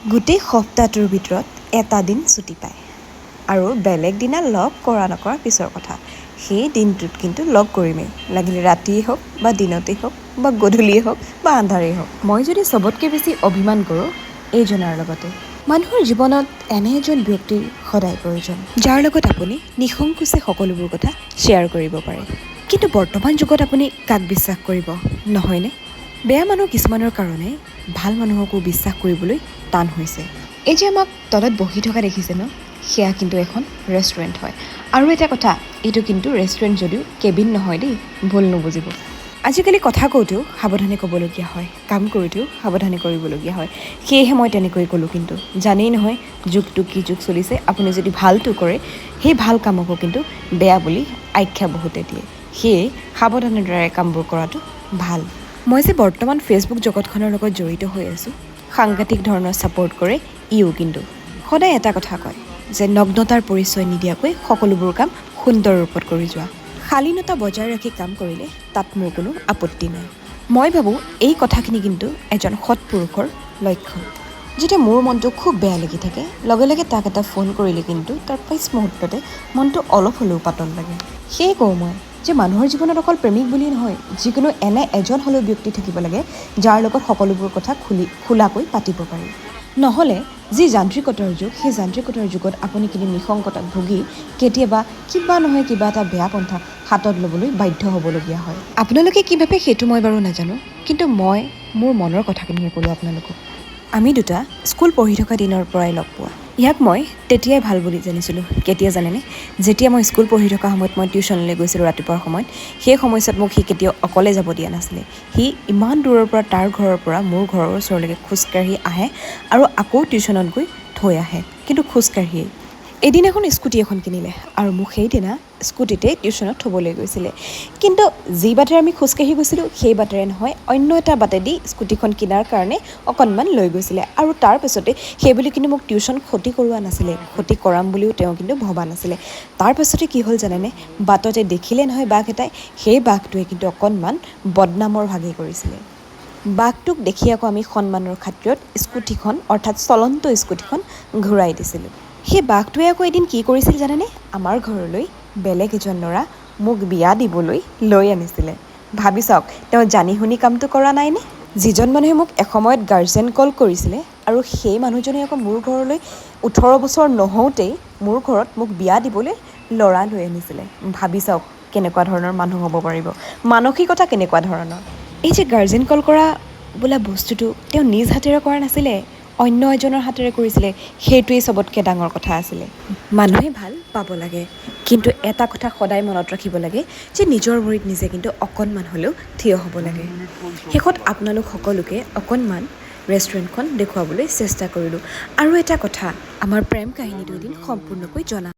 গোটেই সপ্তাহটোৰ ভিতৰত এটা দিন ছুটি পায় আৰু বেলেগ দিনা লগ কৰা নকৰা পিছৰ কথা। সেই দিনটোত কিন্তু লগ কৰিমেই, লাগিলে ৰাতিয়েই হওক বা দিনতেই হওক বা গধূলিয়েই হওক বা আন্ধাৰেই হওক। মই যদি চবতকৈ বেছি অভিমান কৰোঁ এইজনাৰ লগতে। মানুহৰ জীৱনত এনে এজন ব্যক্তিৰ সদায় প্ৰয়োজন, যাৰ লগত আপুনি নিসংকোচে সকলোবোৰ কথা শ্বেয়াৰ কৰিব পাৰে। কিন্তু বৰ্তমান যুগত আপুনি কাক বিশ্বাস কৰিব, নহয়নে? বেয়া মানুহ কিছুমানৰ কাৰণে ভাল মানুহকো বিশ্বাস কৰিবলৈ টান হৈছে। এই যে আমাক তলত বহি থকা দেখিছে ন, সেয়া কিন্তু এখন ৰেষ্টুৰেণ্ট হয়। আৰু এটা কথা, এইটো কিন্তু ৰেষ্টুৰেণ্ট যদিও কেবিন নহয় দেই, ভুল নুবুজিব। আজিকালি কথা কওঁতেও সাৱধানে ক'বলগীয়া হয়, কাম কৰোঁতেও সাৱধানে কৰিবলগীয়া হয়। সেয়েহে মই তেনেকৈ ক'লোঁ। কিন্তু জানেই নহয় যুগটো কি যুগ চলিছে। আপুনি যদি ভালটো কৰে, সেই ভাল কামকো কিন্তু বেয়া বুলি আখ্যা বহুতে দিয়ে। সেয়ে সাৱধানৰ দ্বাৰাই কামবোৰ কৰাটো ভাল। মই যে বৰ্তমান ফেচবুক জগতখনৰ লগত জড়িত হৈ আছোঁ, সাংঘাতিক ধৰণৰ ছাপোৰ্ট কৰে ইও। কিন্তু সদায় এটা কথা কয় যে নগ্নতাৰ পৰিচয় নিদিয়াকৈ সকলোবোৰ কাম সুন্দৰ ৰূপত কৰি যোৱা। শালীনতা বজাই ৰাখি কাম কৰিলে তাত মোৰ কোনো আপত্তি নাই। মই ভাবোঁ এই কথাখিনি কিন্তু এজন সৎপুৰুষৰ লক্ষণ। যেতিয়া মোৰ মনটো খুব বেয়া লাগি থাকে, লগে লগে তাক এটা ফোন কৰিলে কিন্তু তাৰ পিছ মুহূৰ্ততে মনটো অলপ হ'লেও পাতল লাগে। সেয়ে কওঁ মই যে মানুহৰ জীৱনত অকল প্ৰেমিক বুলিয়েই নহয়, যিকোনো এনে এজন হ'লেও ব্যক্তি থাকিব লাগে যাৰ লগত সকলোবোৰ কথা খোলাকৈ পাতিব পাৰি। নহ'লে যি যান্ত্ৰিকতাৰ যুগ, সেই যান্ত্ৰিকতাৰ যুগত আপুনি কিন্তু নিসংগতাত ভুগি কেতিয়াবা কিবা নহয় কিবা এটা বেয়া পন্থা হাতত ল'বলৈ বাধ্য হ'বলগীয়া হয়। আপোনালোকে কি ভাবে সেইটো মই বাৰু নাজানো, কিন্তু মই মোৰ মনৰ কথাখিনিহে ক'লোঁ আপোনালোকক। আমি দুটা স্কুল পঢ়ি থকা দিনৰ পৰাই লগ পোৱা। ইয়াক মই তেতিয়াই ভাল বুলি জানিছিলোঁ। কেতিয়া জানেনে? যেতিয়া মই স্কুল পঢ়ি থকা সময়ত মই টিউশ্যনলৈ গৈছিলোঁ ৰাতিপুৱাৰ সময়ত, সেই সময়ছোৱাত মোক সি কেতিয়াও অকলে যাব দিয়া নাছিলে। সি ইমান দূৰৰ পৰা, তাৰ ঘৰৰ পৰা মোৰ ঘৰৰ ওচৰলৈকে খোজকাঢ়ি আহে আৰু আকৌ টিউশ্যনত গৈ থৈ আহে, কিন্তু খোজকাঢ়িয়েই। এদিন এখন স্কুটি এখন কিনিলে আৰু মোক সেইদিনা স্কুটিতে টিউশ্যনত থ'বলৈ গৈছিলে। কিন্তু যি বাটেৰে আমি খোজকাঢ়ি গৈছিলোঁ, সেই বাটেৰে নহয়, অন্য এটা বাটেদি স্কুটিখন কিনাৰ কাৰণে অকণমান লৈ গৈছিলে। আৰু তাৰপাছতে সেইবুলি কিন্তু মোক টিউশ্যন ক্ষতি কৰোৱা নাছিলে, ক্ষতি কৰাম বুলিও তেওঁ কিন্তু ভবা নাছিলে। তাৰপাছতে কি হ'ল জানেনে? বাটতে দেখিলে নহয় বাঘ এটাই, সেই বাঘটোৱে কিন্তু অকণমান বদনামৰ ভাগেই কৰিছিলে। বাঘটোক দেখি আকৌ আমি সন্মানৰ খাতিৰত স্কুটিখন, অৰ্থাৎ চলন্ত স্কুটিখন ঘূৰাই দিছিলোঁ। সেই বাঘটোৱে আকৌ এদিন কি কৰিছিল জানেনে? আমাৰ ঘৰলৈ বেলেগ এজন ল'ৰা মোক বিয়া দিবলৈ লৈ আনিছিলে। ভাবি চাওক, তেওঁ জানি শুনি কামটো কৰা নাইনে? যিজন মানুহে মোক এসময়ত গাৰ্জেন কল কৰিছিলে আৰু সেই মানুহজনে আকৌ মোৰ ঘৰলৈ 18 বছৰ নহওঁতেই মোৰ ঘৰত মোক বিয়া দিবলৈ ল'ৰা লৈ আনিছিলে। ভাবি চাওক কেনেকুৱা ধৰণৰ মানুহ হ'ব পাৰিব, মানসিকতা কেনেকুৱা ধৰণৰ। এই যে গাৰ্জেন কল কৰা বোলা বস্তুটো তেওঁ নিজ হাতেৰে কৰা নাছিলে, অন্য এজনৰ হাতেৰে কৰিছিলে। সেইটোৱেই চবতকৈ ডাঙৰ কথা আছিলে। মানুহে ভাল পাব লাগে, কিন্তু এটা কথা সদায় মনত ৰাখিব লাগে যে নিজৰ ভৰিত নিজে কিন্তু অকণমান হ'লেও থিয় হ'ব লাগে। শেষত আপোনালোক সকলোকে অকণমান ৰেষ্টুৰেণ্টখন দেখুৱাবলৈ চেষ্টা কৰিলোঁ। আৰু এটা কথা, আমাৰ প্ৰেম কাহিনীটো এদিন সম্পূৰ্ণকৈ জনাম।